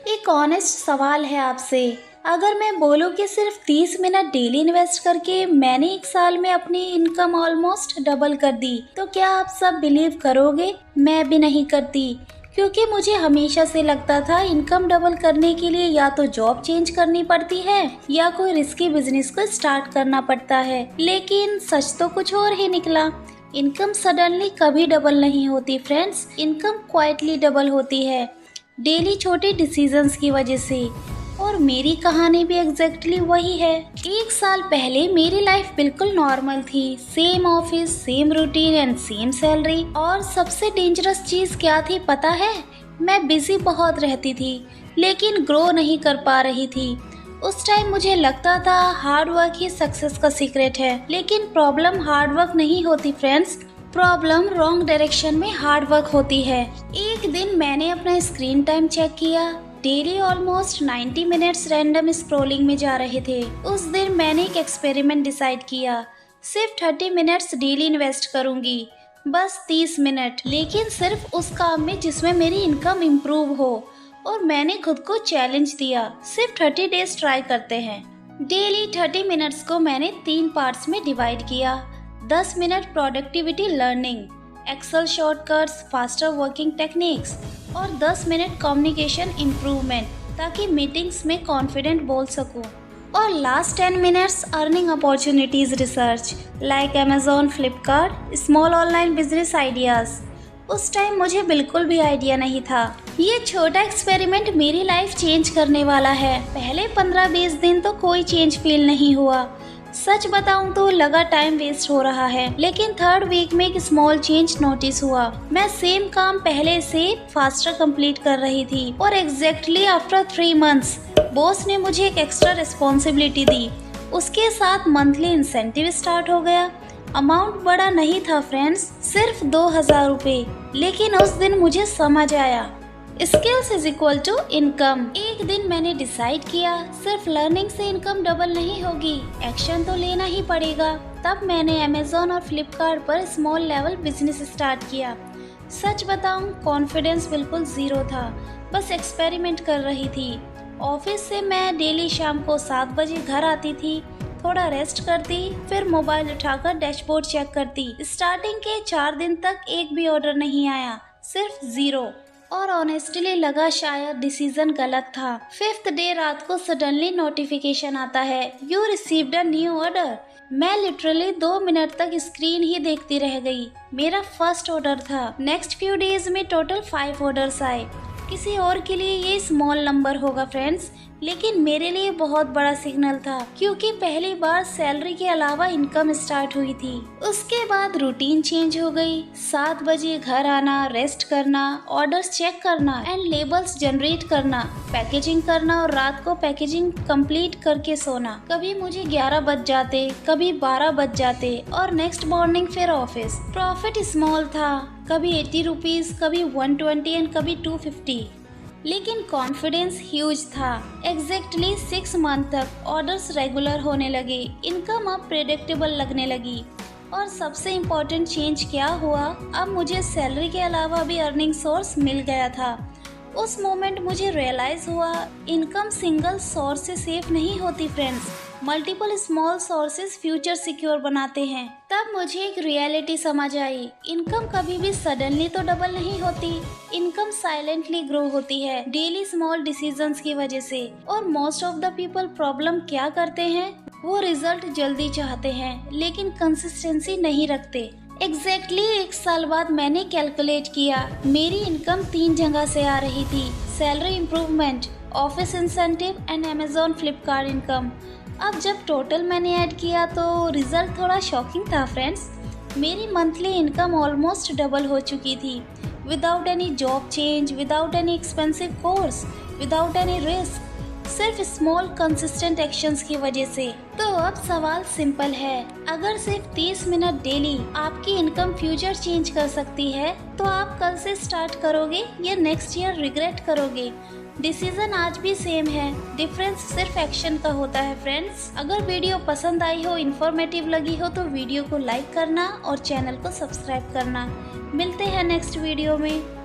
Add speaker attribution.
Speaker 1: एक ऑनेस्ट सवाल है आपसे। अगर मैं बोलूँ कि सिर्फ 30 मिनट डेली इन्वेस्ट करके मैंने एक साल में अपनी इनकम ऑलमोस्ट डबल कर दी, तो क्या आप सब बिलीव करोगे? मैं भी नहीं करती, क्योंकि मुझे हमेशा से लगता था इनकम डबल करने के लिए या तो जॉब चेंज करनी पड़ती है या कोई रिस्की बिजनेस को स्टार्ट करना पड़ता है। लेकिन सच तो कुछ और ही निकला। इनकम सडनली कभी डबल नहीं होती फ्रेंड्स, इनकम क्वाइटली डबल होती है, डेली छोटे डिसीजंस की वजह से। और मेरी कहानी भी एग्जैक्टली वही है। एक साल पहले मेरी लाइफ बिल्कुल नॉर्मल थी, same office, same routine and same salary. और सबसे डेंजरस चीज क्या थी पता है? मैं बिजी बहुत रहती थी लेकिन ग्रो नहीं कर पा रही थी। उस टाइम मुझे लगता था हार्ड वर्क ही सक्सेस का सीक्रेट है, लेकिन प्रॉब्लम हार्ड वर्क नहीं होती फ्रेंड्स, प्रॉब्लम रॉन्ग डायरेक्शन में हार्ड वर्क होती है। एक दिन मैंने अपना स्क्रीन टाइम चेक किया, daily almost 90 minutes random scrolling में जा रहे थे। उस दिन मैंने एक एक्सपेरिमेंट डिसाइड किया, सिर्फ 30 मिनट्स डेली इन्वेस्ट करूंगी, बस 30 मिनट, लेकिन सिर्फ उस काम में जिसमें मेरी इनकम इम्प्रूव हो। और मैंने खुद को चैलेंज दिया, सिर्फ 30 डेज ट्राई करते हैं। डेली 30 मिनट्स को मैंने 3 पार्ट्स में डिवाइड किया। 10 minute productivity learning, Excel shortcuts, faster working techniques, और 10 मिनट कम्युनिकेशन इम्प्रूवमेंट, ताकि मीटिंग्स में कॉन्फिडेंट बोल सकूं। और last 10 minutes earning opportunities research, like Amazon, Flipkart, small online business ideas. उस टाइम मुझे बिल्कुल भी आइडिया नहीं था। ये छोटा एक्सपेरिमेंट मेरी लाइफ चेंज करने वाला है। पहले 15-20 दिन तो कोई चेंज फील नहीं हुआ, सच बताऊं तो लगा टाइम वेस्ट हो रहा है। लेकिन 3rd वीक में एक स्मॉल चेंज नोटिस हुआ। मैं सेम काम पहले से फास्टर कंप्लीट कर रही थी, और एग्जैक्टली आफ्टर 3 मंथ्स बॉस ने मुझे एक एक्स्ट्रा रिस्पॉन्सिबिलिटी दी। उसके साथ मंथली इंसेंटिव स्टार्ट हो गया। अमाउंट बड़ा नहीं था फ्रेंड्स, सिर्फ 2000 रुपए, लेकिन उस दिन मुझे समझ आया skills is equal to income. एक दिन मैंने डिसाइड किया, सिर्फ लर्निंग से इनकम डबल नहीं होगी, एक्शन तो लेना ही पड़ेगा। तब मैंने अमेजोन और फ्लिपकार्ट पर स्मॉल लेवल बिजनेस स्टार्ट किया। सच बताऊं, कॉन्फिडेंस बिल्कुल जीरो था, बस एक्सपेरिमेंट कर रही थी। ऑफिस से मैं डेली शाम को 7 बजे घर आती थी, थोड़ा रेस्ट करती, फिर मोबाइल उठाकर डैशबोर्ड चेक करती। स्टार्टिंग के 4 दिन तक एक भी ऑर्डर नहीं आया, सिर्फ 0। और ऑनेस्टली लगा शायद डिसीजन गलत था। 5th डे रात को सडनली नोटिफिकेशन आता है, you received a new order. मैं लिटरली 2 मिनट तक स्क्रीन ही देखती रह गई। मेरा फर्स्ट ऑर्डर था। नेक्स्ट फ्यू डेज में टोटल 5 ऑर्डर्स आए। किसी और के लिए ये स्मॉल नंबर होगा फ्रेंड्स, लेकिन मेरे लिए बहुत बड़ा सिग्नल था, क्योंकि पहली बार सैलरी के अलावा इनकम स्टार्ट हुई थी। उसके बाद रूटीन चेंज हो गई। 7 बजे घर आना, रेस्ट करना, ऑर्डर्स चेक करना एंड लेबल्स जनरेट करना, पैकेजिंग करना, और रात को पैकेजिंग कंप्लीट करके सोना। कभी मुझे 11 बज जाते, कभी 12 बज जाते, और नेक्स्ट मॉर्निंग फिर ऑफिस। प्रॉफिट स्मॉल था, कभी 80 रुपीज, कभी 120 एंड कभी 250, लेकिन कॉन्फिडेंस ह्यूज था। एग्जैक्टली 6 मंथ तक ऑर्डर्स रेगुलर होने लगे, इनकम अब प्रेडिक्टेबल लगने लगी। और सबसे इम्पोर्टेंट चेंज क्या हुआ, अब मुझे सैलरी के अलावा भी अर्निंग सोर्स मिल गया था। उस मोमेंट मुझे रियलाइज हुआ, इनकम सिंगल सोर्स से सेफ नहीं होती friends, multiple small sources future secure बनाते हैं। तब मुझे एक रियलिटी समझ आई, इनकम कभी भी सडनली तो डबल नहीं होती, इनकम साइलेंटली ग्रो होती है, डेली स्मॉल डिसीजंस की वजह से। और most of the people problem क्या करते हैं, वो रिजल्ट जल्दी चाहते हैं लेकिन कंसिस्टेंसी नहीं रखते। एग्जैक्टली 1 साल बाद मैंने कैलकुलेट किया, मेरी इनकम 3 जगह से आ रही थी, salary improvement, office incentive and Amazon Flipkart income. अब जब टोटल मैंने ऐड किया तो रिजल्ट थोड़ा शॉकिंग था फ्रेंड्स। मेरी मंथली इनकम ऑलमोस्ट डबल हो चुकी थी, without any job change, without any expensive course, without any risk, सिर्फ स्मॉल कंसिस्टेंट एक्शंस की वजह से। तो अब सवाल सिंपल है, अगर सिर्फ 30 मिनट डेली आपकी इनकम फ्यूचर चेंज कर सकती है, तो आप कल से स्टार्ट करोगे या नेक्स्ट ईयर रिग्रेट करोगे? डिसीजन आज भी सेम है, डिफरेंस सिर्फ एक्शन का होता है फ्रेंड्स। अगर वीडियो पसंद आई हो, इन्फॉर्मेटिव लगी हो, तो वीडियो को लाइक करना और चैनल को सब्सक्राइब करना। मिलते हैं नेक्स्ट वीडियो में।